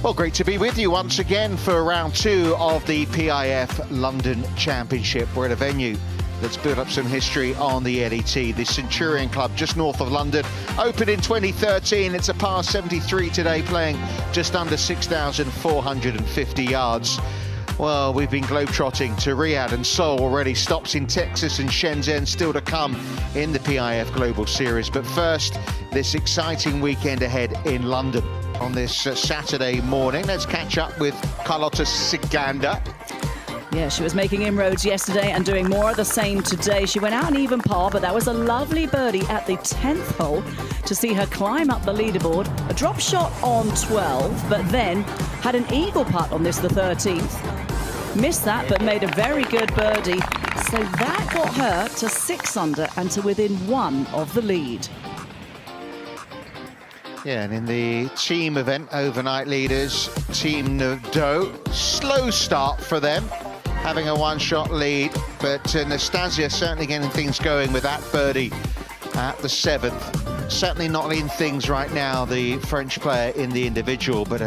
Well, great to be with you once again for round two of the PIF London Championship. We're at a venue that's built up some history on the LET, the Centurion Club just north of London. Opened in 2013, it's a par 73 today, playing just under 6,450 yards. Well, we've been globetrotting to Riyadh and Seoul already, stops in Texas and Shenzhen still to come in the PIF Global Series. But first, this exciting weekend ahead in London. On this Saturday morning, let's catch up with Carlota Ciganda. Yeah, she was making inroads yesterday and doing more of the same today. She went out an even par, but that was a lovely birdie at the 10th hole to see her climb up the leaderboard. A drop shot on 12, but then had an eagle putt on this, the 13th. Missed that, but made a very good birdie. So that got her to 6 under and to within 1 of the lead. Yeah, and in the team event, overnight leaders, Team Nado, slow start for them, having a one-shot lead, but Nastasia certainly getting things going with that birdie at the 7th. Certainly not in things right now, the French player in the individual, but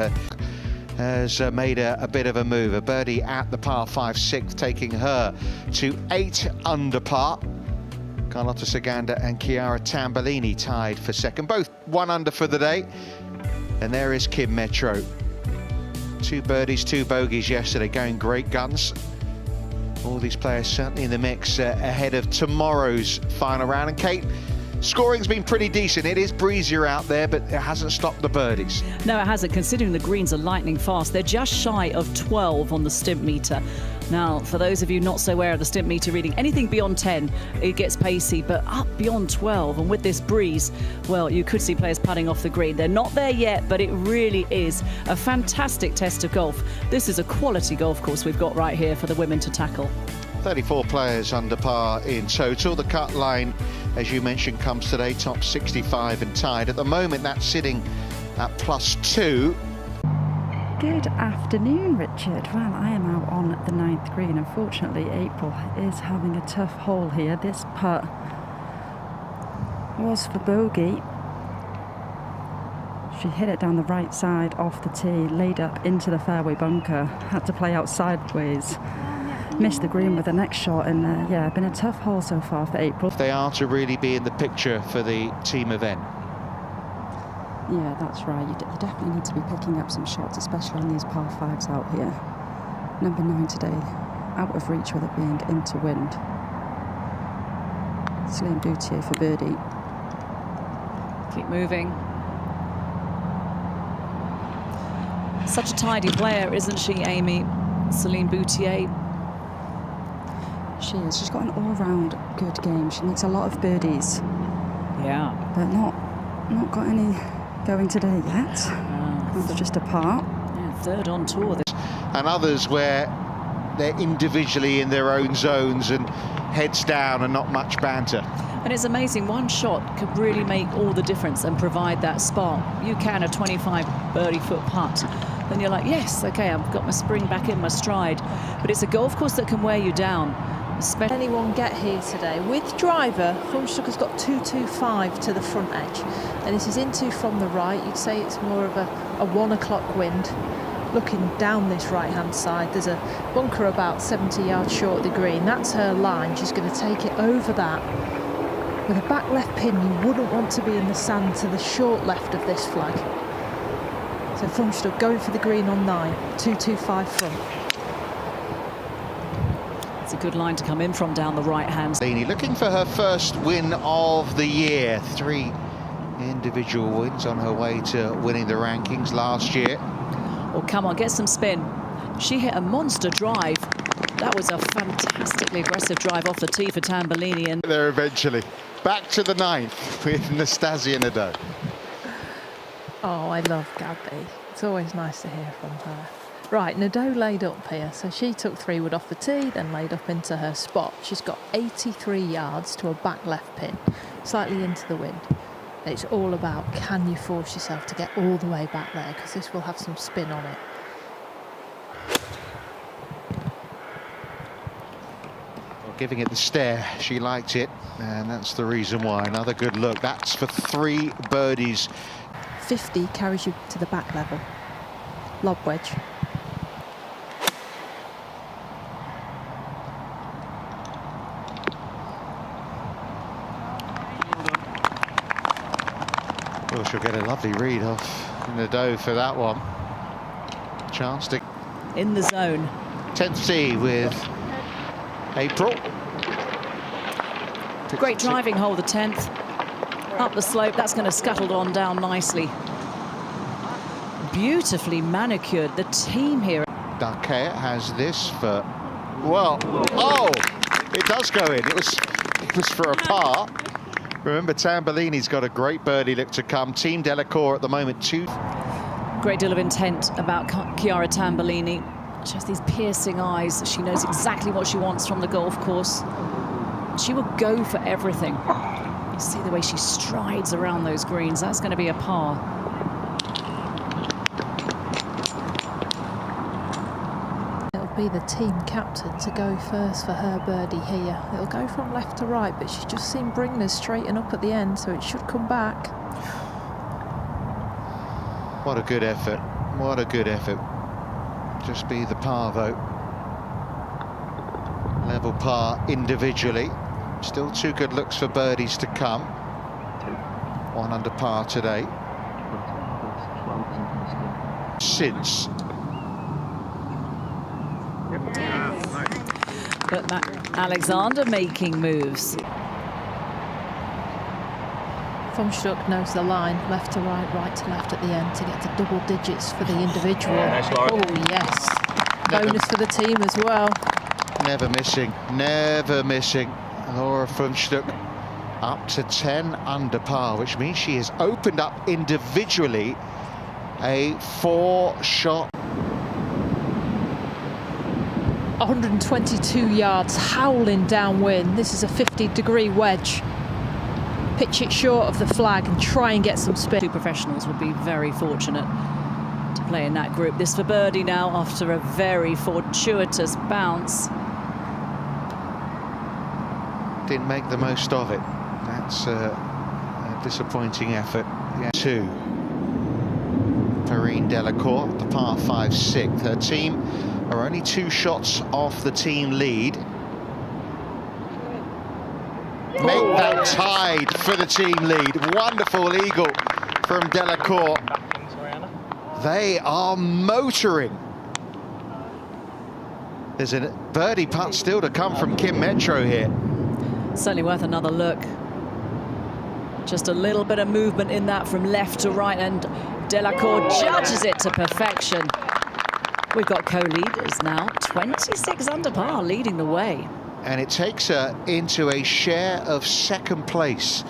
has made a bit of a move. A birdie at the par 5 6th, taking her to 8 under par. Carlota Ciganda and Chiara Tambellini tied for second, both 1 under for the day. And there is Kim Metro. 2 birdies, 2 bogeys yesterday, going great guns. All these players certainly in the mix ahead of tomorrow's final round. And Kate, scoring's been pretty decent. It is breezier out there, but it hasn't stopped the birdies. No, it hasn't, considering the greens are lightning fast. They're just shy of 12 on the stimp meter. Now, for those of you not so aware of the stimp meter reading, anything beyond 10, it gets pacey, but up beyond 12, and with this breeze, well, you could see players putting off the green. They're not there yet, but it really is a fantastic test of golf. This is a quality golf course we've got right here for the women to tackle. 34 players under par in total. The cut line, as you mentioned, comes today, top 65 and tied. At the moment, that's sitting at +2. Good afternoon, Richard. Well, I am out on the 9th green. Unfortunately, April is having a tough hole here. This putt was for bogey. She hit it down the right side off the tee, laid up into the fairway bunker, had to play out sideways. Missed the green with the next shot, and yeah, been a tough hole so far for April. They are to really be in the picture for the team event. Yeah, that's right. You definitely need to be picking up some shots, especially on these par 5s out here. Number 9 today, out of reach with it being into wind. Celine Boutier for birdie. Keep moving. Such a tidy player, isn't she, Amy? Celine Boutier. She is. She's got an all-round good game. She makes a lot of birdies. Yeah. But not got any going today yet. That's just a par. Yeah, 3rd on tour. And others where they're individually in their own zones and heads down and not much banter. And it's amazing, one shot could really make all the difference and provide that spark. You can a 25 birdie foot putt, then you're like, yes, okay, I've got my spring back in my stride. But it's a golf course that can wear you down. Anyone get here today with driver? Funstucker's got 225 to the front edge, and this is into from the right. You'd say it's more of a 1 o'clock wind. Looking down this right hand side, there's a bunker about 70 yards short of the green. That's her line. She's going to take it over that with a back left pin. You wouldn't want to be in the sand to the short left of this flag. So Funstuck going for the green on 9, 225 front. It's a good line to come in from down the right-hand side. Looking for her first win of the year. 3 individual wins on her way to winning the rankings last year. Oh, come on, get some spin. She hit a monster drive. That was a fantastically aggressive drive off the tee for Tambellini. And there eventually. Back to the 9th with Nastasia Nado. Oh, I love Gabby. It's always nice to hear from her. Right, Nado laid up here, so she took 3 wood off the tee, then laid up into her spot. She's got 83 yards to a back left pin, slightly into the wind. And it's all about, can you force yourself to get all the way back there, because this will have some spin on it. Well, giving it the stare, she liked it, and that's the reason why. Another good look. That's for 3 birdies. 50 carries you to the back level. lob wedge. Well, she'll get a lovely read off Nadeau for that one. Chance to... In the zone. 10th tee with April. Great driving hole, the 10th. Up the slope, that's going to scuttle on down nicely. Beautifully manicured, the team here. Darkea has this for... Well, oh! It does go in. It was for a par. Remember, Tambellini's got a great birdie look to come. Team Delacour at the moment, 2. Great deal of intent about Chiara Tambellini. She has these piercing eyes. She knows exactly what she wants from the golf course. She will go for everything. You see the way she strides around those greens. That's going to be a par. It'll be the team captain to go first for her birdie here. It'll go from left to right, but she's just seen Bringner's straighten up at the end, so it should come back. What a good effort. What a good effort. Just be the par vote. Level par individually. Still 2 good looks for birdies to come. 1 under par today. Since. But Alexander making moves. Funchstuck knows the line, left to right, right to left at the end to get to double digits for the individual. Nice, Laura. Oh, yes. Bonus for the team as well. Never missing, never missing. Laura Funchstuck up to 10 under par, which means she has opened up individually a 4-shot. 122 yards, howling downwind. This is a 50-degree wedge. Pitch it short of the flag and try and get some spin. 2 professionals would be very fortunate to play in that group. This for birdie now after a very fortuitous bounce. Didn't make the most of it. That's a disappointing effort. Yeah. 2. Perrine Delacour, the par 5 6th. Her team are only 2 shots off the team lead. Make that tied for the team lead. Wonderful eagle from Delacour. They are motoring. There's a birdie putt still to come from Kim Metro here. Certainly worth another look. Just a little bit of movement in that from left to right, and Delacour judges it to perfection. We've got co-leaders now, 26 under par, leading the way. And it takes her into a share of 2nd place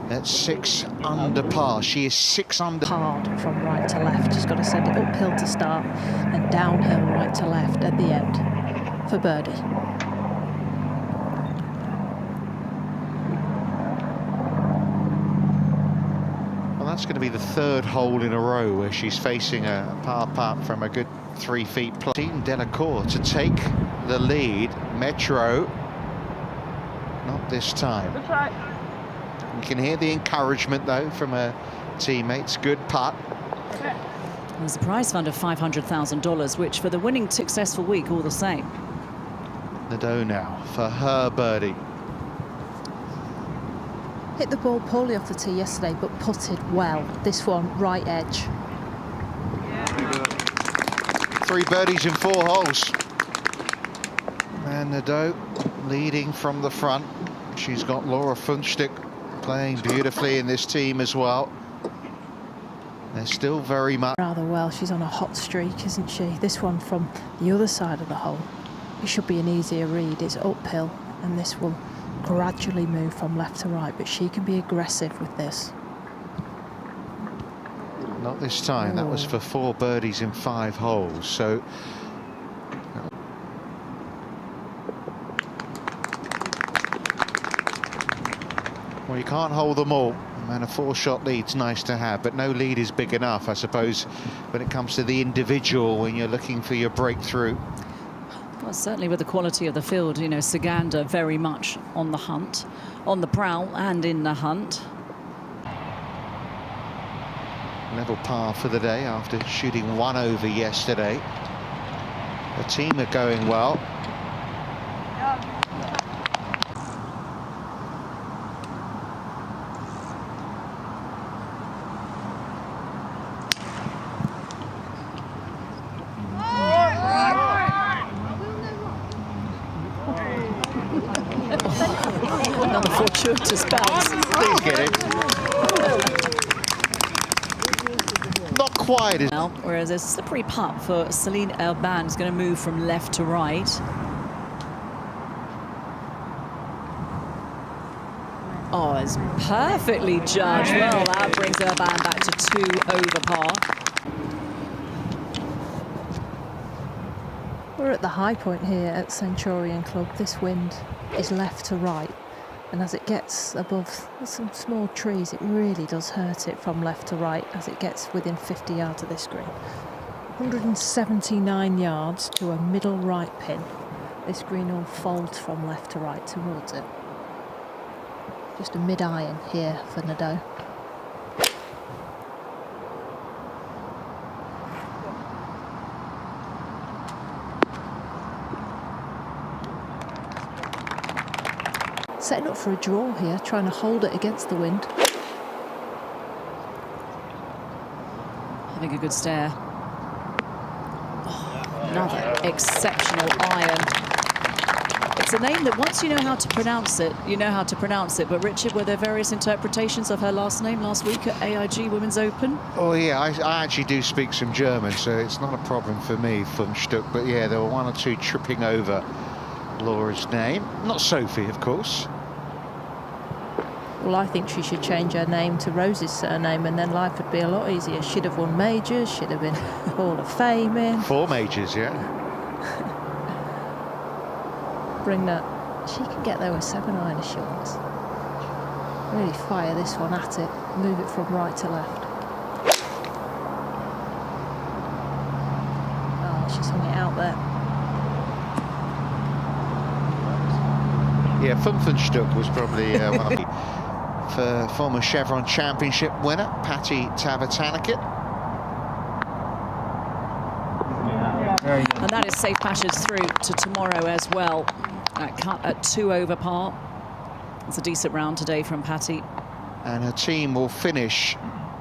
at 6 under par. She is 6 under. Hard from right to left. She's got to send it uphill to start and downhill right to left at the end for birdie. Well, that's going to be the 3rd hole in a row where she's facing a par putt from a good 3 feet plus. Team Delacour to take the lead. Metro, not this time. You can hear the encouragement though from her teammates. Good putt. There's a prize fund of $500,000, which for the winning successful week, all the same. Nadeau now for her birdie. Hit the ball poorly off the tee yesterday, but putted well. This one, right edge. 3 birdies in 4 holes. And Nadeau leading from the front. She's got Laura Funchstuck playing beautifully in this team as well. They're still very much... Rather well, she's on a hot streak, isn't she? This one from the other side of the hole. It should be an easier read. It's uphill, and this will gradually move from left to right, but she can be aggressive with this. Not this time. That was for 4 birdies in 5 holes. So well, you can't hold them all, and a 4-shot lead's nice to have, but no lead is big enough, I suppose, when it comes to the individual, when you're looking for your breakthrough. Well, certainly with the quality of the field, you know, Saganda very much on the hunt, on the prowl and in the hunt. level par for the day after shooting 1 over yesterday. The team are going well. Another fortuitous bounce. Please get it. Not quite as... Now, whereas a slippery putt for Celine Elban is going to move from left to right. Oh, it's perfectly judged. Well, that brings Elban back to 2 over par. We're at the high point here at Centurion Club. This wind is left to right, and as it gets above some small trees, it really does hurt it from left to right as it gets within 50 yards of this green. 179 yards to a middle right pin. This green all folds from left to right towards it. Just a mid-iron here for Nadeau. Setting up for a draw here, trying to hold it against the wind. Having a good stare. Oh, another exceptional iron. It's a name that once you know how to pronounce it, you know how to pronounce it. But Richard, were there various interpretations of her last name last week at AIG Women's Open? Oh yeah, I actually do speak some German, so it's not a problem for me, Fundstück. But yeah, there were 1 or 2 tripping over Laura's name. Not Sophie, of course. Well, I think she should change her name to Rose's surname, and then life would be a lot easier. She'd have won majors, she'd have been Hall of Fame in. 4 majors, yeah. Bring that. She can get there with 7-iron if she wants. Really fire this one at it. Move it from right to left. Oh, she's hung it out there. Yeah, Fundstück was probably one of the former Chevron Championship winner, Patty Tavatanakit. And that is safe passage through to tomorrow as well. Cut at 2 over par. It's a decent round today from Patty. And her team will finish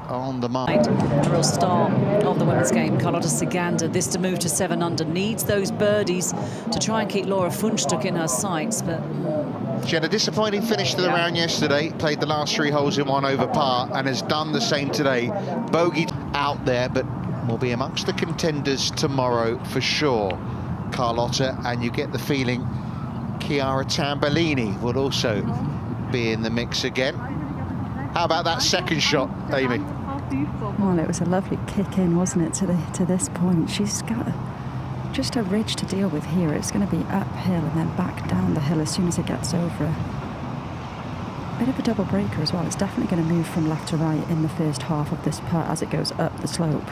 on the mark. The real star of the women's game, Carlotta Ciganda. This to move to 7 under. Needs those birdies to try and keep Laura Fundstück in her sights, but... She had a disappointing finish to the round yesterday, played the last 3 holes in 1 over par, and has done the same today. Bogeyed out there, but will be amongst the contenders tomorrow for sure, Carlotta, and you get the feeling Chiara Tambellini will also be in the mix again. How about that second shot, Amy? Well, it was a lovely kick in, wasn't it, to this point. She's got just a ridge to deal with here. It's going to be uphill and then back down the hill as soon as it gets over a bit of a double breaker as well. It's definitely going to move from left to right in the first half of this putt as it goes up the slope.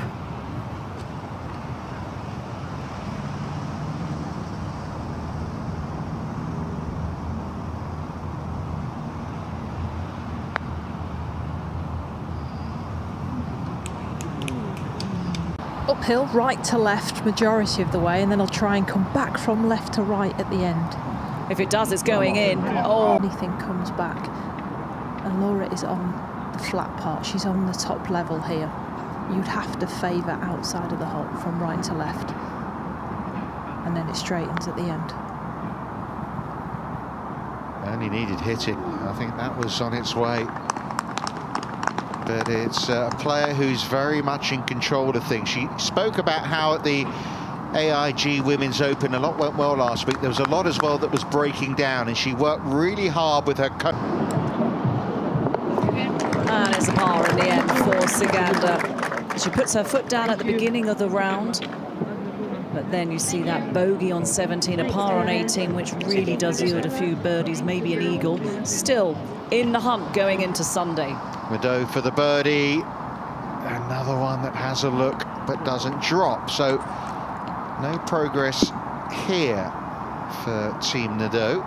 Uphill, right to left, majority of the way, and then I'll try and come back from left to right at the end. If it does, it's going in. Oh, Anything comes back. And Laura is on the flat part. She's on the top level here. You'd have to favour outside of the hole from right to left. And then it straightens at the end. Only needed hitting. I think that was on its way. But it's a player who's very much in control of things. She spoke about how at the AIG Women's Open, a lot went well last week. There was a lot as well that was breaking down, and she worked really hard with her coach. and it's a par in the end for Ciganda. She puts her foot down at the beginning of the round, but then you see that bogey on 17, a par on 18, which really does yield a few birdies, maybe an eagle. Still in the hunt going into Sunday. Nadeau for the birdie. Another one that has a look but doesn't drop. So no progress here for Team Nadeau.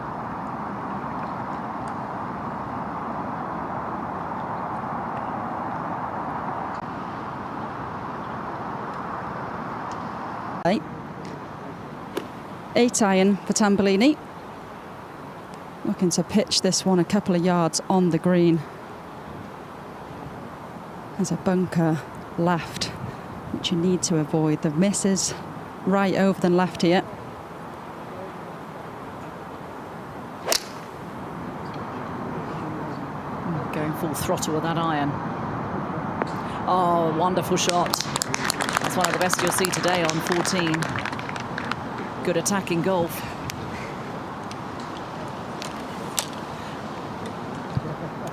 8 iron for Tambellini. Looking to pitch this one a couple of yards on the green. There's a bunker left, which you need to avoid. The misses right over than left here. Going full throttle with that iron. Oh, wonderful shot. That's one of the best you'll see today on 14. Good attacking golf.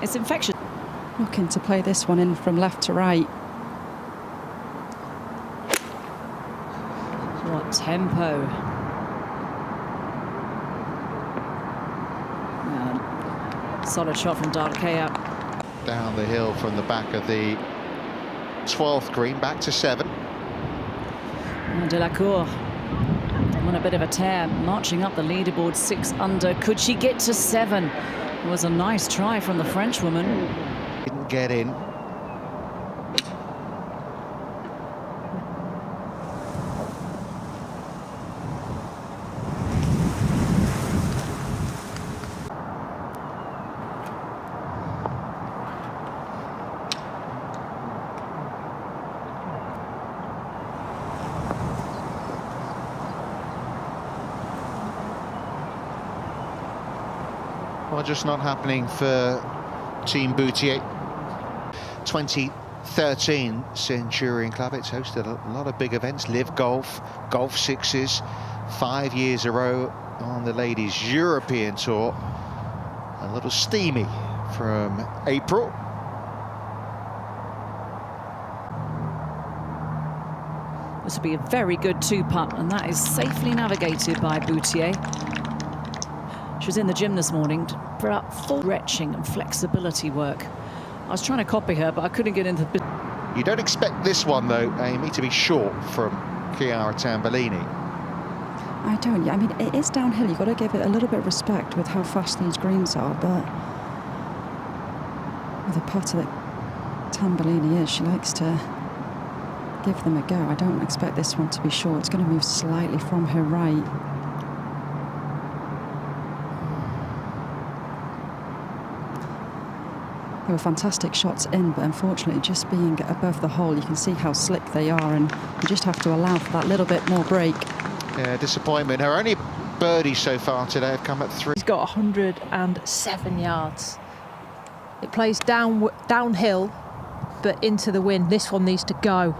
It's infectious. Looking to play this one in from left to right. What tempo. Solid shot from Darkea. Down the hill from the back of the 12th green, back to 7. De la Cour on a bit of a tear, marching up the leaderboard, 6 under. Could she get to 7? It was a nice try from the Frenchwoman. Didn't get in. Well, just not happening for Team Boutier. 2013 Centurion Club, it's hosted a lot of big events, Live Golf, Golf Sixes, 5 years a row on the ladies' European Tour. A little steamy from April. This will be a very good 2-putt, and that is safely navigated by Boutier. She was in the gym this morning for full stretching and flexibility work. I was trying to copy her, but I couldn't get into the... You don't expect this one, though, Amy, to be short from Chiara Tambellini. I don't. I mean, it is downhill. You've got to give it a little bit of respect with how fast these greens are, but with the putter that Tambellini is, she likes to give them a go. I don't expect this one to be short. It's going to move slightly from her right. They were fantastic shots in, but unfortunately just being above the hole, you can see how slick they are, and you just have to allow for that little bit more break. Yeah, disappointment. Her only birdies so far today have come at 3. He's got 107 yards. It plays downhill, but into the wind. This one needs to go.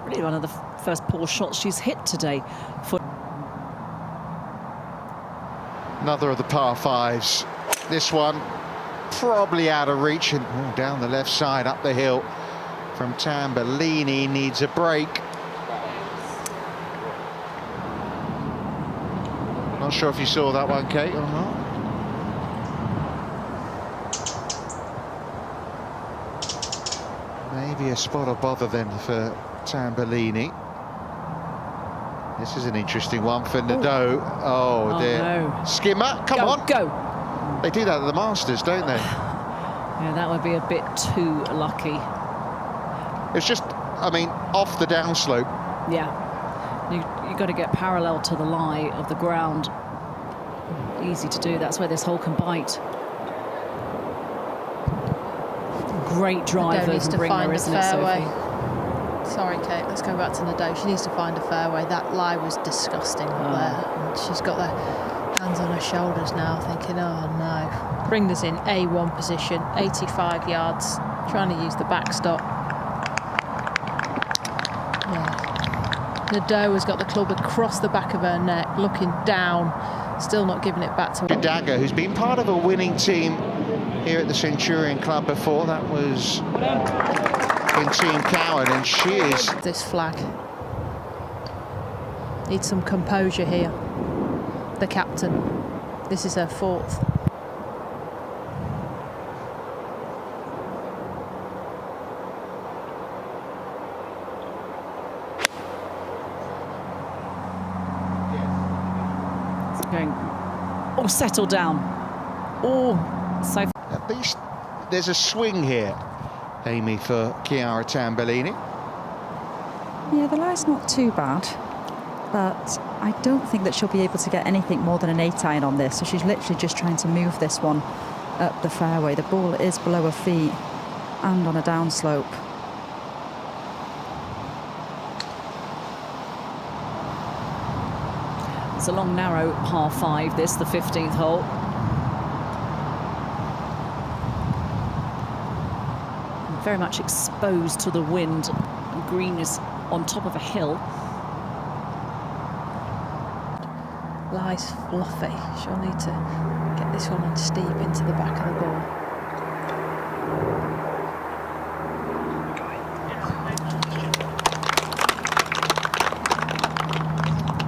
Really one of the first poor shots she's hit today. Another of the par 5s. This one probably out of reach, and down the left side, up the hill from Tambellini, needs a break. Not sure if you saw that one, Kate, or not. Maybe a spot of bother then for Tambellini. This is an interesting one for Nadeau. Oh dear. No. Skimmer, come on. Go. They do that at the Masters, don't they? Yeah, that would be a bit too lucky. It's just, I mean, off the downslope. Yeah. You've got to get parallel to the lie of the ground. Easy to do. That's where this hole can bite. Great drivers and bringer, isn't it, Sophie? Sorry, Kate, let's go back to Nadeau. She needs to find a fairway. That lie was disgusting up there. And she's got her hands on her shoulders now, thinking, oh no. Bring this in A1 position, 85 yards, trying to use the backstop. Yeah. Nadeau has got the club across the back of her neck, looking down, still not giving it back to her. Dagger, who's been part of a winning team here at the Centurion Club before. That was in Team Cowan, and she is... This flag. Needs some composure here. The captain. This is her 4th. It's going... Oh, settle down. Oh, so... At least there's a swing here. Amy for Chiara Tambellini. Yeah, the lie's not too bad, but I don't think that she'll be able to get anything more than an 8-iron on this. So she's literally just trying to move this one up the fairway. The ball is below her feet and on a downslope. It's a long, narrow par 5, this, the 15th hole. Very much exposed to the wind. The green is on top of a hill. Lie's fluffy. She'll need to get this one on steep into the back of the ball.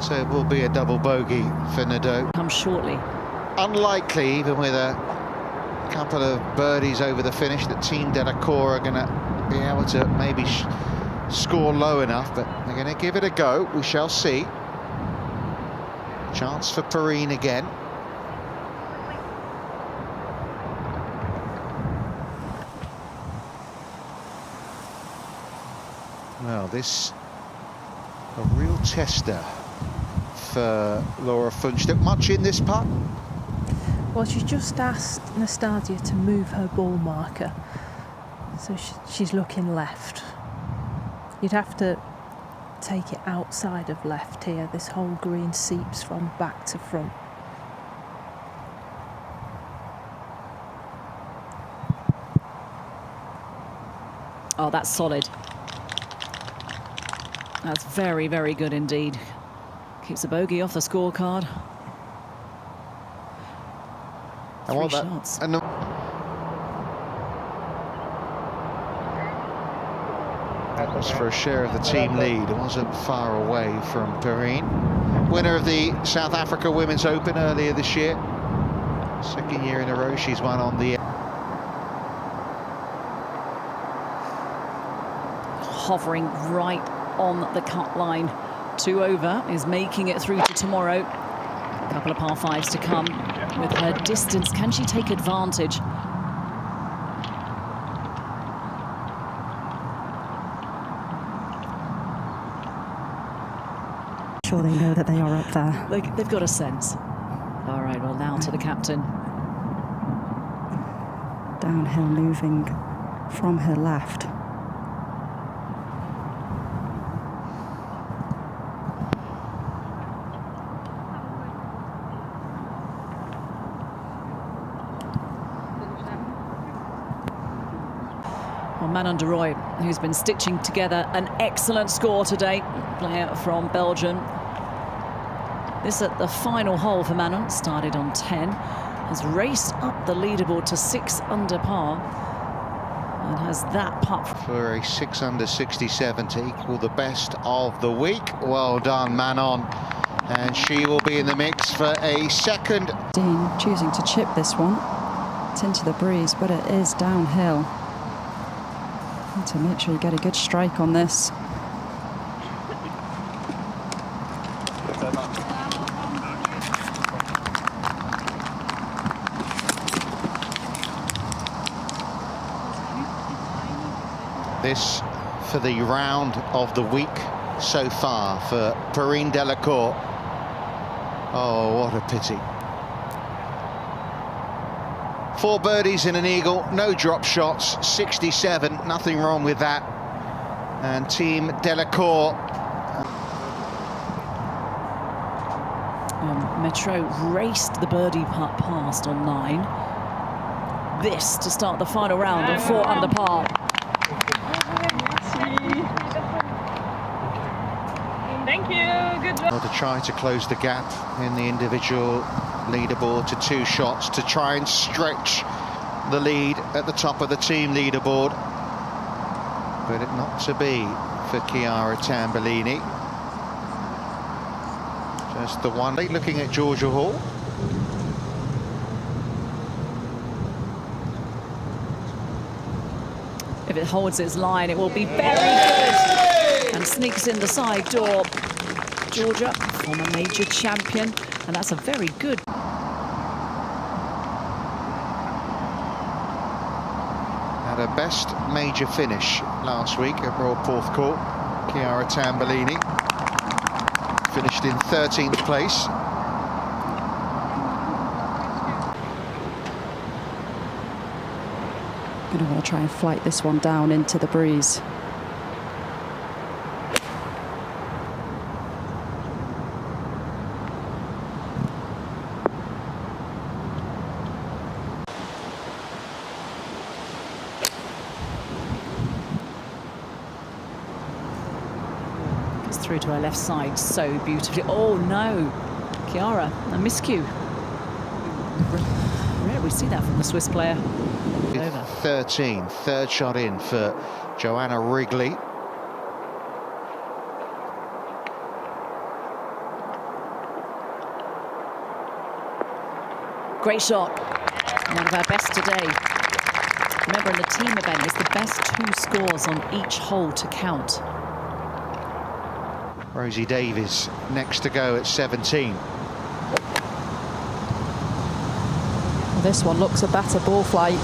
So it will be a double bogey for Nadeau. Come shortly. Unlikely, even with a couple of birdies over the finish, that Team Delacour are going to be able to maybe score low enough, but they're going to give it a go. We shall see. Chance for Perrine again. Well, this a real tester for Laura Funchtek. Much in this putt? Well, she's just asked Nastasia to move her ball marker, so she's looking left. You'd have to take it outside of left here. This whole green seeps from back to front. Oh, that's solid. That's very, very good indeed. Keeps a bogey off the scorecard. Three shots. And that was for a share of the team lead. It wasn't far away from Perrine. Winner of the South Africa Women's Open earlier this year. Second year in a row she's won on the... Hovering right on the cut line. 2 over, is making it through to tomorrow. A couple of par 5s to come. With her distance, can she take advantage? Sure, they know that they are up there. They've got a sense. All right, well, now to the captain. Downhill moving from her left. Well, Manon de Roy, who's been stitching together an excellent score today, player from Belgium. This at the final hole for Manon, started on 10, has raced up the leaderboard to 6 under par, and has that putt for a 6 under 67 to equal the best of the week. Well done, Manon. And she will be in the mix for a second. Dean choosing to chip this one. It's into the breeze, but it is downhill. Need to make sure you get a good strike on this. This for the round of the week so far for Perrine Delacour. Oh, what a pity. 4 birdies and an eagle, no drop shots, 67, nothing wrong with that. And Team Delacour. Metro raced the birdie putt past on 9. This to start the final round of 4 under par. Thank you. Good job. Well, to try to close the gap in the individual leaderboard to 2 shots to try and stretch the lead at the top of the team leaderboard, but it not to be for Chiara Tambellini. Just the one. Looking at Georgia Hall. If it holds its line, it will be very good. And sneaks in the side door. Georgia, former major champion, and that's a very good. Had her best major finish last week at Royal Porthcawl. Chiara Tambellini finished in 13th place. Going to want to try and flight this one down into the breeze. It's through to her left side so beautifully. Oh no, Chiara, a miscue. Rare we see that from the Swiss player. Over. 13, third shot in for Joanna Wrigley. Great shot. One of our best today. Remember, in the team event, it's the best 2 scores on each hole to count. Rosie Davies next to go at 17. This one looks a better ball flight.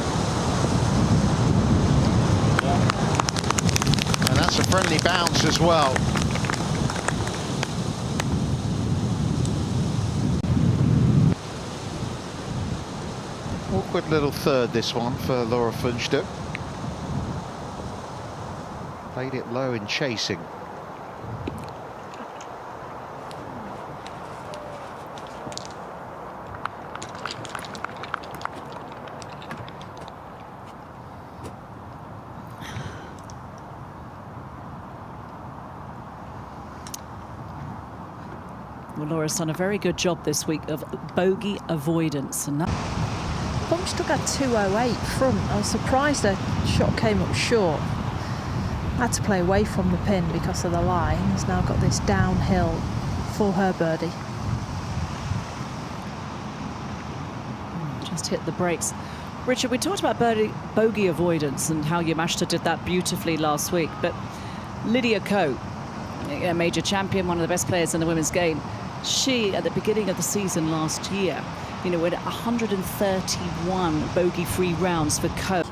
And that's a friendly bounce as well. Awkward little third, this one, for Laura Funchtuk. Played it low in chasing. Well, Laura's done a very good job this week of bogey avoidance. And that Funchtuk had 208 front. I was surprised her shot came up short. Had to play away from the pin because of the line. Has now got this downhill for her birdie. just hit the brakes. Richard, we talked about bogey avoidance and how Yamashita did that beautifully last week, but Lydia Ko, a major champion, one of the best players in the women's game, she, at the beginning of the season last year, you know, with 131 bogey-free rounds for Ko.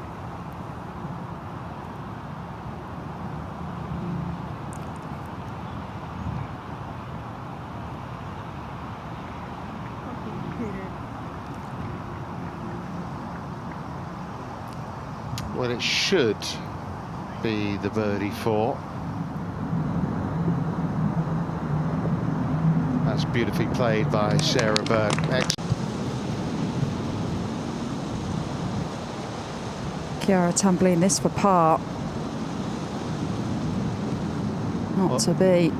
Well, it should be the birdie for. That's beautifully played by Sarah Byrne. Chiara Tambellini this for par. Not to be.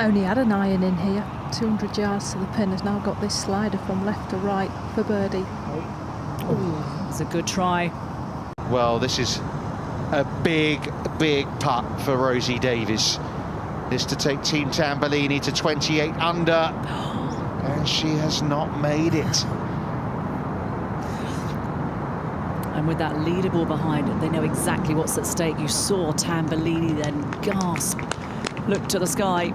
Only had an iron in here. 200 yards to the pin. Has now got this slider from left to right for birdie. It's a good try. Well, this is a big putt for Rosie Davies. This to take Team Tambellini to 28 under, and she has not made it. And with that leaderboard behind it, they know exactly what's at stake. You saw Tambellini then gasp, look to the sky.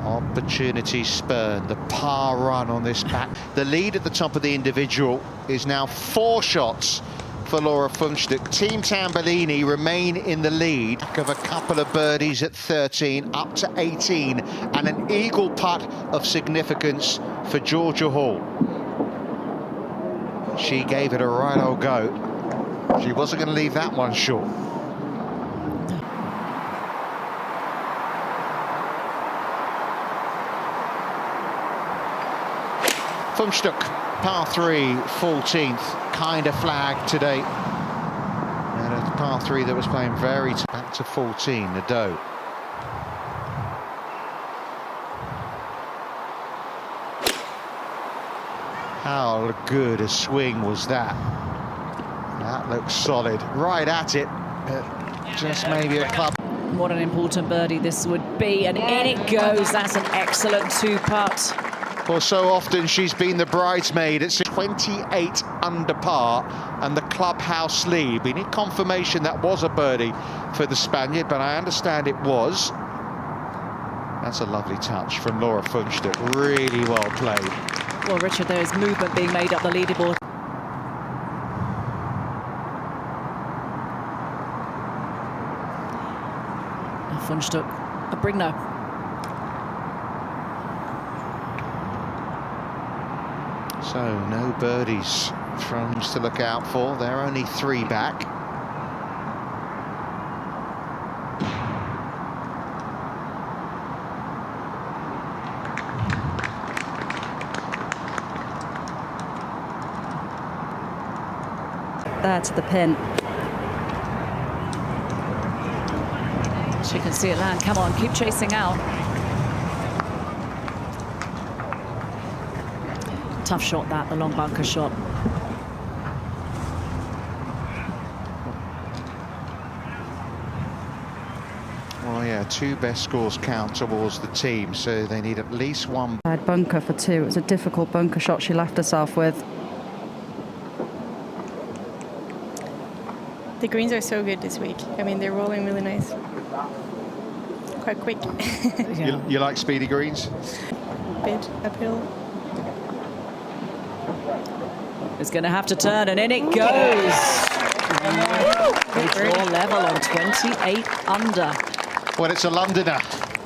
Opportunity spurned, the par run on this back. The lead at the top of the individual is now 4 shots for Laura Funchtuk. Team Tambellini remain in the lead of a couple of birdies at 13 up to 18, and an eagle putt of significance for Georgia Hall. She gave it a right old go. She wasn't going to leave that one short. Funchtuk, par 3, 14th, kind of flag today. And a par 3 that was playing very back to 14, the doe. How good a swing was that? That looks solid. Right at it, just maybe a club. What an important birdie this would be, and in it goes. That's an excellent 2-putt. Well, so often she's been the bridesmaid at 28 under par and the clubhouse lead. We need confirmation that was a birdie for the Spaniard, but I understand it was. That's a lovely touch from Laura Funchtuk. Really well played. Well, Richard, there is movement being made up the leaderboard. Funchtuk, a Brigno. So no birdies from to look out for. They're only 3 back. There to the pin. She can see it land. Come on, keep chasing out. Tough shot that, the long bunker shot. Well, yeah, 2 best scores count towards the team, so they need at least 1. Bunker for 2. It was a difficult bunker shot she left herself with. The greens are so good this week. I mean, they're rolling really nice. Quite quick. Yeah. You like speedy greens? Bit uphill. It's going to have to turn, and in it goes. They draw level on 28 under. Well, it's a Londoner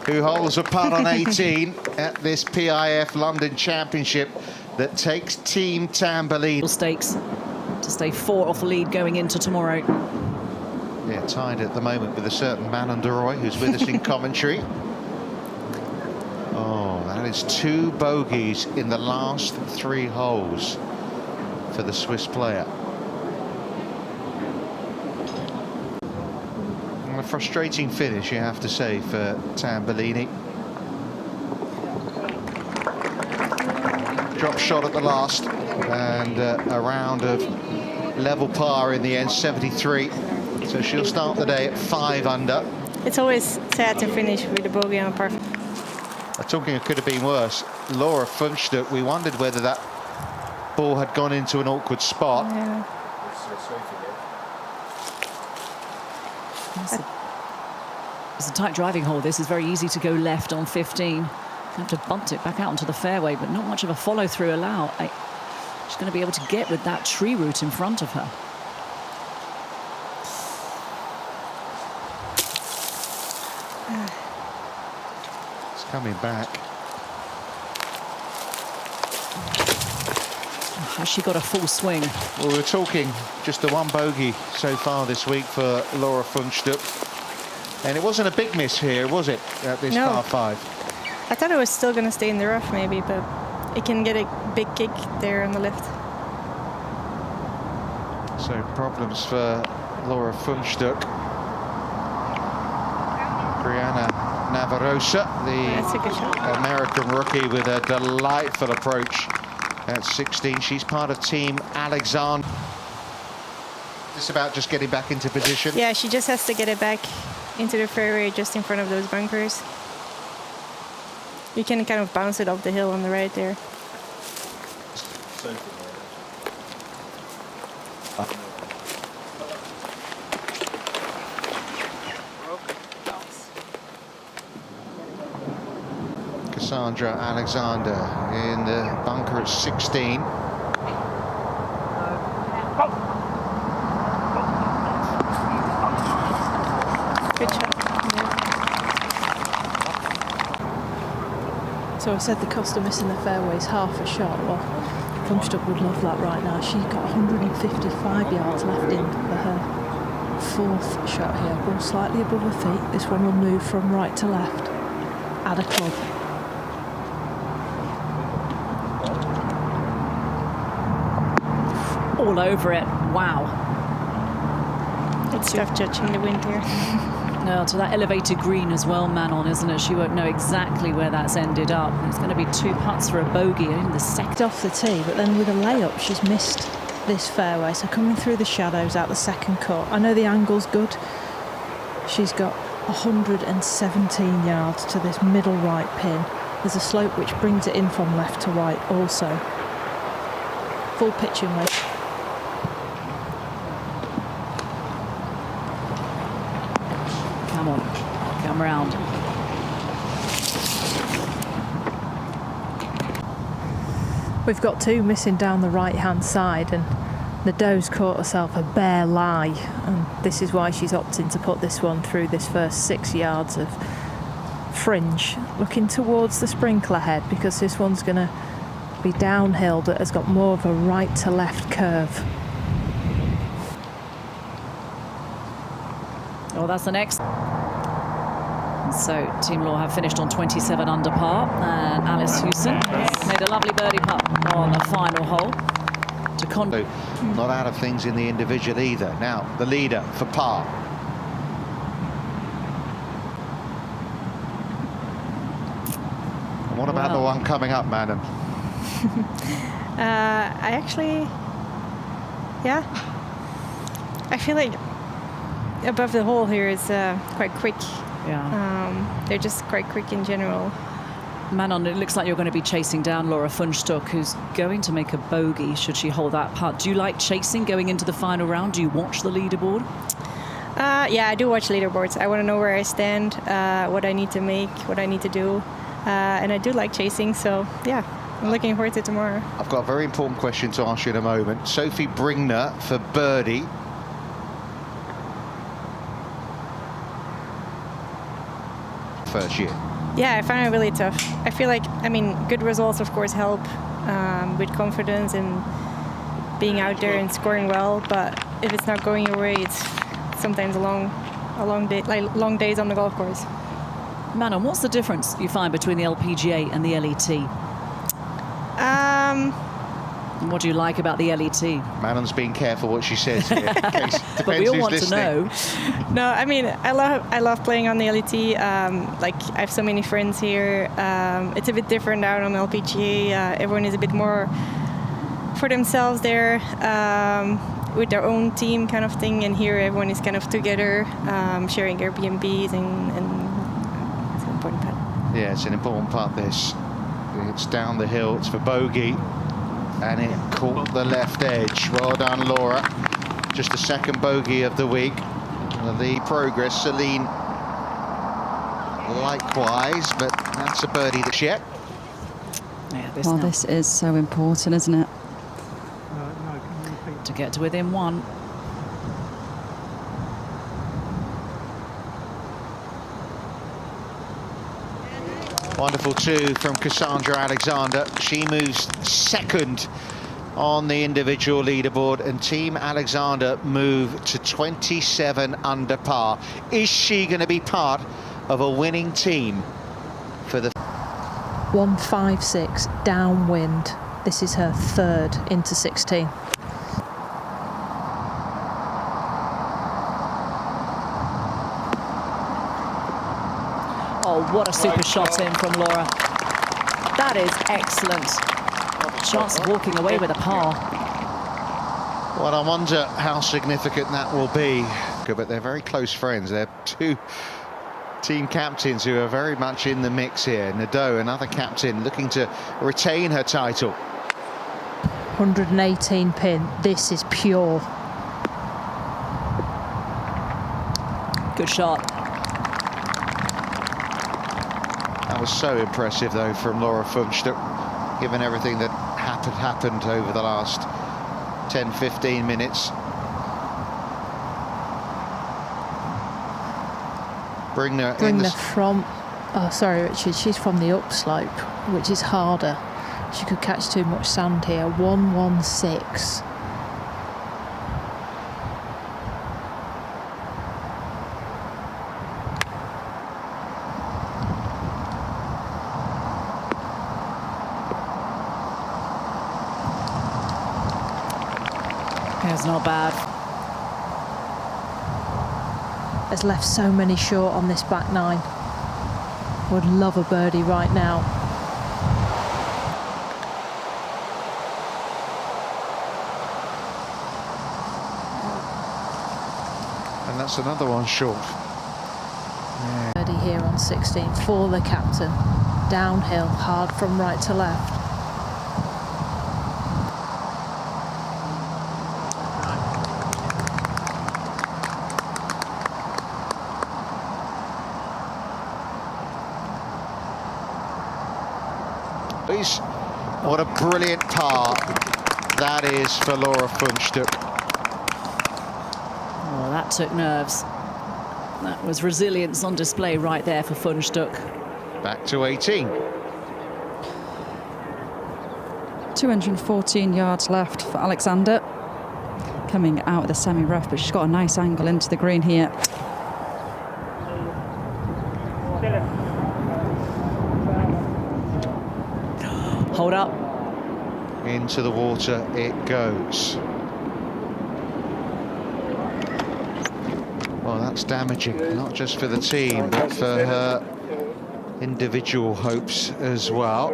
who holds a putt on 18 at this PIF London Championship that takes Team Tamburlaine. Stakes to stay 4 off the lead going into tomorrow. Yeah, tied at the moment with a certain Manon de Roy, who's with us in commentary. Oh, that is 2 bogeys in the last 3 holes for the Swiss player. And a frustrating finish, you have to say, for Tamburlaine. Drop shot at the last, and a round of level par in the end, 73. So she'll start the day at 5 under. It's always sad to finish with a bogey on a par. Talking it could have been worse. Laura Funchtuk, we wondered whether that ball had gone into an awkward spot. Yeah. It's a tight driving hole. This is very easy to go left on 15. You have to bunt it back out onto the fairway, but not much of a follow-through allowed. She's going to be able to get with that tree root in front of her. It's coming back. Has she got a full swing? Well, we're talking just the 1 bogey so far this week for Laura Funchtuk. And it wasn't a big miss here, was it, at this par 5? I thought it was still going to stay in the rough maybe, but it can get a big kick there on the left. So problems for Laura Funchtuk. Brianna Navarosa, That's a good shot. the American rookie, with a delightful approach at 16. She's part of Team Alexander. It's about just getting back into position. Yeah, she just has to get it back into the fairway just in front of those bunkers. You can kind of bounce it off the hill on the right there. Cassandra Alexander in the bunker at 16. Good shot. So I said the cost of missing the fairway is half a shot. Well, Funchtuk would love that right now. She's got 155 yards left in for her 4th shot here. Ball slightly above her feet. This one will move from right to left. Add a club. All over it. Wow. It's tough judging the wind here. No, to that elevated green as well, Manon, isn't it? She won't know exactly where that's ended up. It's going to be 2 putts for a bogey in the second. Off the tee, but then with a layup, she's missed this fairway. So coming through the shadows out the second cut. I know the angle's good. She's got 117 yards to this middle right pin. There's a slope which brings it in from left to right also. Full pitching wedge. Come on, come round. We've got 2 missing down the right-hand side, and Nadeau's caught herself a bare lie, and this is why she's opting to put this one through this first 6 yards of fringe, looking towards the sprinkler head, because this one's going to be downhill but has got more of a right to left curve. Oh, that's the next. So Team Law have finished on 27 under par, and Alice Houston made a lovely birdie putt on the final hole to not out of things in the individual either. Now the leader for par. And what about the one coming up, madam? I actually, yeah, I feel like above the hole here is quite quick. Yeah. They're just quite quick in general. Manon, it looks like you're going to be chasing down Laura Funchstock, who's going to make a bogey should she hold that putt. Do you like chasing going into the final round? Do you watch the leaderboard? Yeah, I do watch leaderboards. I want to know where I stand, what I need to make, what I need to do. And I do like chasing, so yeah, I'm looking forward to tomorrow. I've got a very important question to ask you in a moment. Sophie Bringner for birdie. First year. Yeah, I find it really tough. I feel like, I mean, good results of course help with confidence and being out there and scoring well, but if it's not going your way, it's sometimes a long day, like long days on the golf course. Manon, what's the difference you find between the LPGA and the LET? What do you like about the LET? Manon's being careful what she says here. But we all want to know. No, I mean, I love playing on the LET. Like, I have so many friends here. It's a bit different out on LPGA. Everyone is a bit more for themselves there, with their own team kind of thing. And here, everyone is kind of together, sharing Airbnbs, and it's an important part. Yeah, it's an important part, this. It's down the hill, it's for bogey. And it caught the left edge. Well done, Laura. Just the second bogey of the week. The progress, Celine, likewise, but that's a birdie this yet. Yeah, This is so important, isn't it? To get to within one. Wonderful two from Cassandra Alexander. She moves second on the individual leaderboard, and Team Alexander move to 27 under par. Is she going to be part of a winning team for the 156 downwind. This is her third into 16. Oh, what a super shot in from Laura. That is excellent. Chance of walking away with a par. Well, I wonder how significant that will be. But they're very close friends. They're two team captains who are very much in the mix here. Nadeau, another captain, looking to retain her title. 118 pin. This is pure. Good shot. That was so impressive, though, from Laura Funchstock, given everything that happened over the last 10-15 minutes. Bringner from, oh sorry Richard, she's from the upslope, which is harder. She could catch too much sand here. 116. It's not bad. Has left so many short on this back nine. Would love a birdie right now. And that's another one short. Yeah. Birdie here on 16 for the captain. Downhill, hard from right to left. What a brilliant par that is for Laura Funchstuck. Oh, that took nerves. That was resilience on display right there for Funchstuck. Back to 18. 214 yards left for Alexander. Coming out of the semi-rough, but she's got a nice angle into the green here. Hold up. Into the water it goes. Well, that's damaging, not just for the team, but for her individual hopes as well.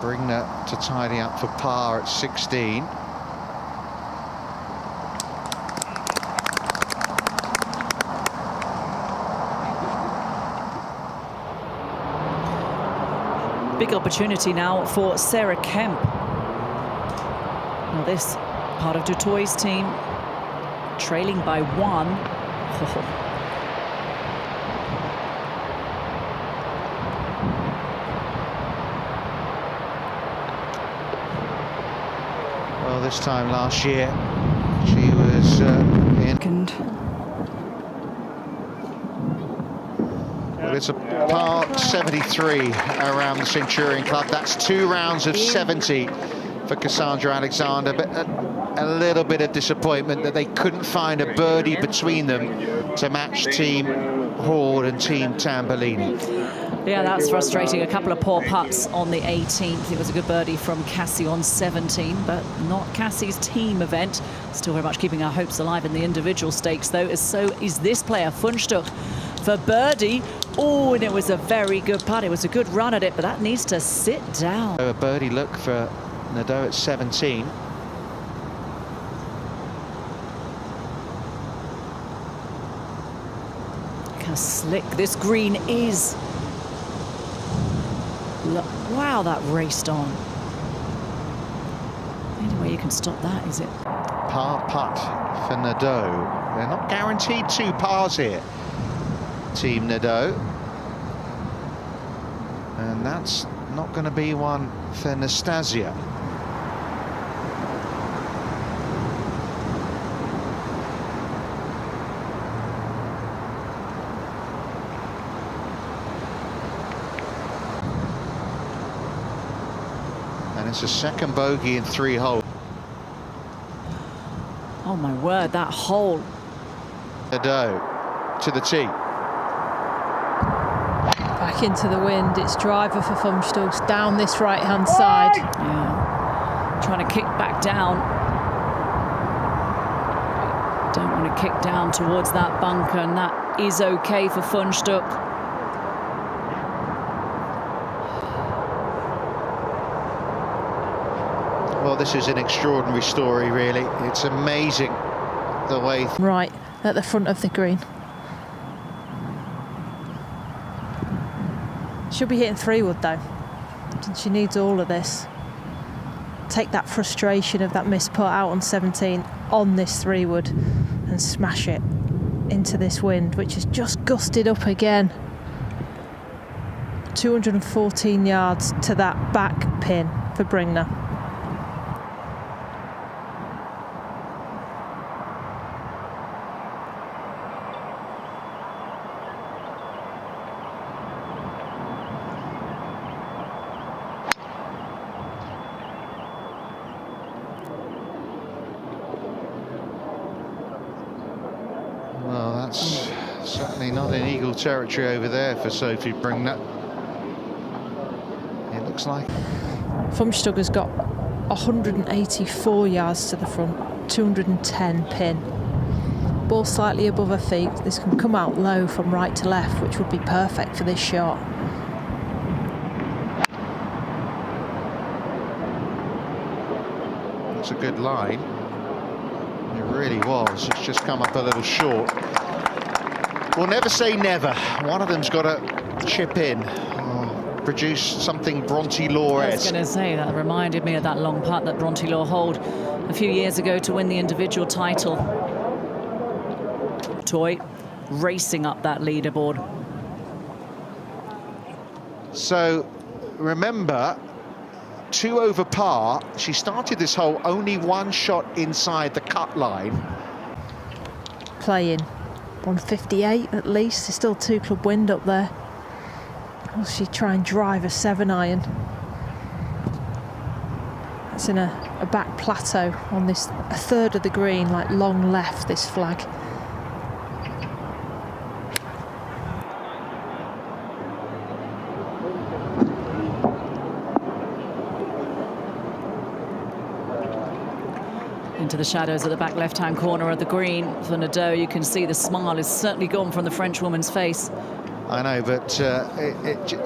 Brigner to tidy up for par at 16. Big opportunity now for Sarah Kemp. Now this part of Dutoy's team trailing by 1. Well, this time last year she was in. Well, it's a par 73 around the Centurion Club. That's 2 rounds of 70 for Cassandra Alexander, but a little bit of disappointment that they couldn't find a birdie between them to match Team Hall and Team Tambolini. Yeah, that's frustrating. A couple of poor putts on the 18th. It was a good birdie from Cassie on 17, but not Cassie's team event. Still very much keeping our hopes alive in the individual stakes, though, as so is this player, Funchstuck, for birdie. Oh, and it was a very good putt. It was a good run at it, but that needs to sit down. A birdie look for Nadeau at 17. Look how slick this green is. Look, wow, that raced on. The only way you can stop that, is it? Par putt for Nadeau. They're not guaranteed 2 pars here, Team Nadeau. And that's not going to be one for Nastasia. And it's a second bogey in 3 holes. Oh my word, that hole. Nadeau to the tee. Back into the wind. It's driver for Funchstuck down this right-hand side. Yeah, trying to kick back down. Don't want to kick down towards that bunker, and that is okay for Funchstuck. Well, this is an extraordinary story, really. It's amazing the way. Right at the front of the green. She'll be hitting 3-wood though. And she needs all of this. Take that frustration of that missed putt out on 17 on this 3-wood and smash it into this wind, which has just gusted up again. 214 yards to that back pin for Brigner. Well, that's certainly not in eagle territory over there for Sophie Brigner. It looks like. Funchstuck has got 184 yards to the front, 210 pin. Ball slightly above her feet. This can come out low from right to left, which would be perfect for this shot. It's a good line. It really was. It's just come up a little short. We'll never say never. One of them's got to chip in, or produce something Bronte Law-esque. I was going to say, that reminded me of that long putt that Bronte Law holed a few years ago to win the individual title. Toy racing up that leaderboard. So remember, 2 over par. She started this hole only 1 shot inside the cut line. Playing 158 at least. There's still 2 club wind up there. Will she try and drive a 7-iron? It's in a back plateau on this, a third of the green, like long left, this flag. Into the shadows of the back left-hand corner of the green for Nadeau. You can see the smile is certainly gone from the French woman's face. I know, but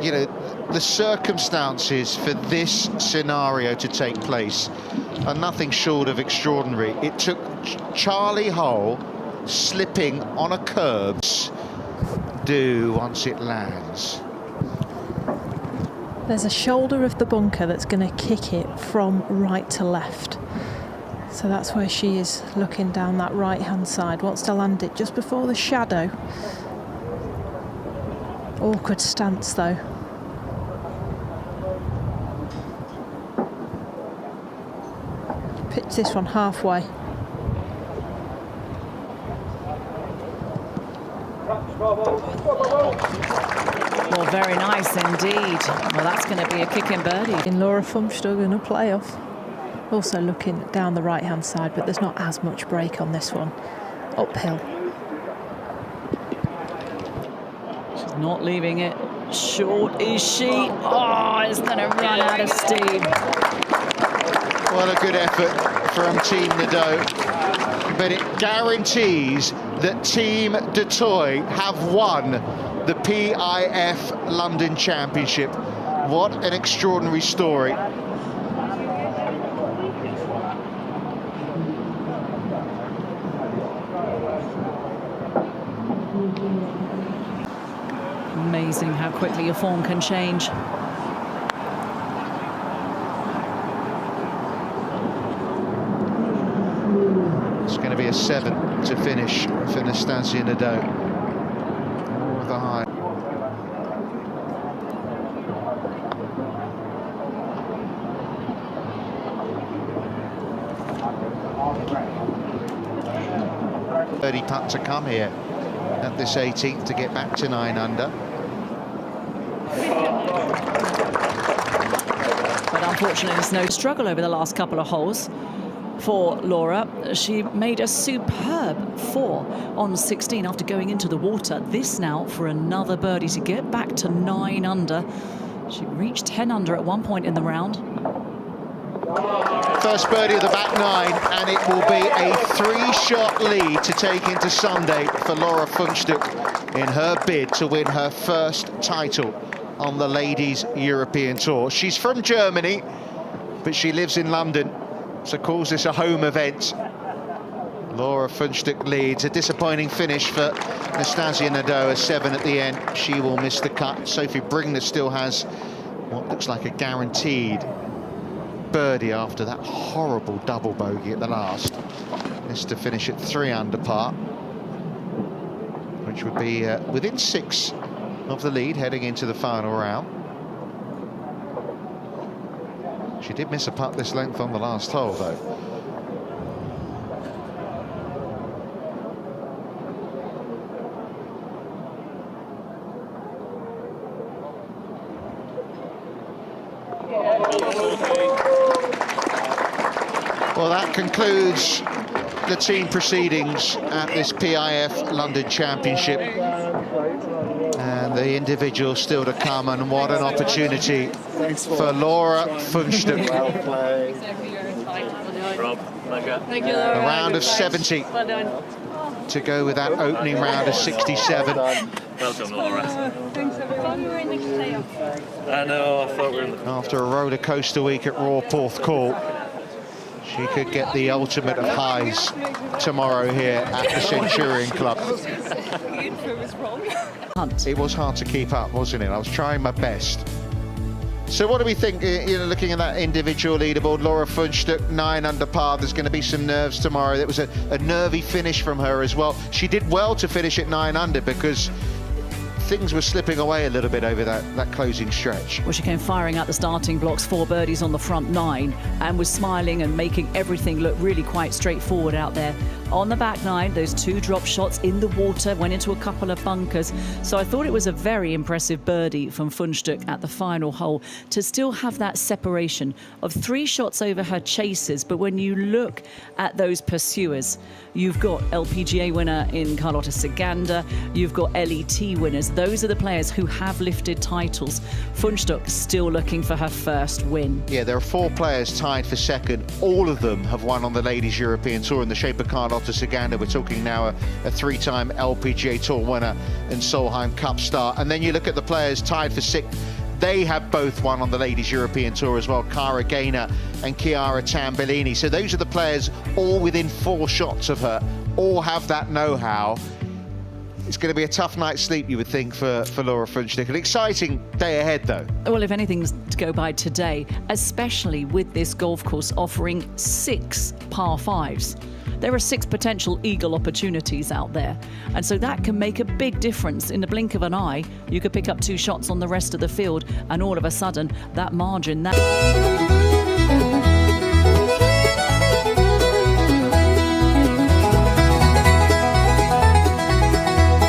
you know, the circumstances for this scenario to take place are nothing short of extraordinary. It took Charlie Hull slipping on a curb do once it lands. There's a shoulder of the bunker that's going to kick it from right to left. So that's where she is looking down that right-hand side. Wants to land it just before the shadow. Awkward stance though. Pitch this one halfway. Well, very nice indeed. Well, that's going to be a kick in birdie. In Laura Funchstug in a playoff. Also looking down the right-hand side, but there's not as much break on this one. Uphill. She's not leaving it short, is she? Oh, it's going to run out of steam. Well, a good effort from Team Nadeau, but it guarantees that Team Dutoit have won the PIF London Championship. What an extraordinary story. Amazing how quickly your form can change. It's going to be a 7 to finish for Nastasia Nadeau. More of the high. Birdie putt to come here at this 18th to get back to 9 under. But unfortunately, there's no struggle over the last couple of holes for Laura. She made a superb 4 on 16 after going into the water. This now for another birdie to get back to 9 under. She reached 10 under at one point in the round. First birdie of the back 9, and it will be a 3-shot lead to take into Sunday for Laura Funchstug in her bid to win her first title on the Ladies European Tour. She's from Germany, but she lives in London, so calls this a home event. Laura Funchstug leads. A disappointing finish for Nastasia Nadeau, a 7 at the end. She will miss the cut. Sophie Brigner still has what looks like a guaranteed birdie after that horrible double bogey at the last. Missed to finish at 3 under par, which would be within 6 of the lead heading into the final round. She did miss a putt this length on the last hole, though. Well, that concludes the team proceedings at this PIF London Championship. And the individuals still to come, and what an opportunity for Laura Funchstug. A round of 70 to go with that opening round of 67. Well done, Laura. Thanks everyone. We were in the playoff. I know, I thought we were in the... After a roller coaster week at Royal Porthcawl, she could get the ultimate of highs tomorrow here at the Centurion Club. It was hard to keep up, wasn't it? I was trying my best. So what do we think, you know, looking at that individual leaderboard? Laura Funchstug, 9 under par. There's going to be some nerves tomorrow. There was a nervy finish from her as well. She did well to finish at 9 under because things were slipping away a little bit over that closing stretch. Well, she came firing out the starting blocks, 4 birdies on the front 9, and was smiling and making everything look really quite straightforward out there. On the back 9, those 2 drop shots in the water, went into a couple of bunkers. So I thought it was a very impressive birdie from Funchtuk at the final hole to still have that separation of 3 shots over her chasers. But when you look at those pursuers, you've got LPGA winner in Carlota Ciganda, you've got LET winners. Those are the players who have lifted titles. Funchtuk still looking for her first win. Yeah, there are 4 players tied for second. All of them have won on the Ladies European Tour in the shape of Carlota Ciganda. We're talking now a 3-time LPGA Tour winner and Solheim Cup star. And then you look at the players tied for 6th. They have both won on the Ladies European Tour as well, Cara Gaynor and Chiara Tambellini. So those are the players all within 4 shots of her, all have that know-how. It's going to be a tough night's sleep, you would think, for Laura Funchtuk. An exciting day ahead, though. Well, if anything's to go by today, especially with this golf course offering 6 par 5s. There are 6 potential eagle opportunities out there. And so that can make a big difference. In the blink of an eye, you could pick up 2 shots on the rest of the field, and all of a sudden, that margin, that...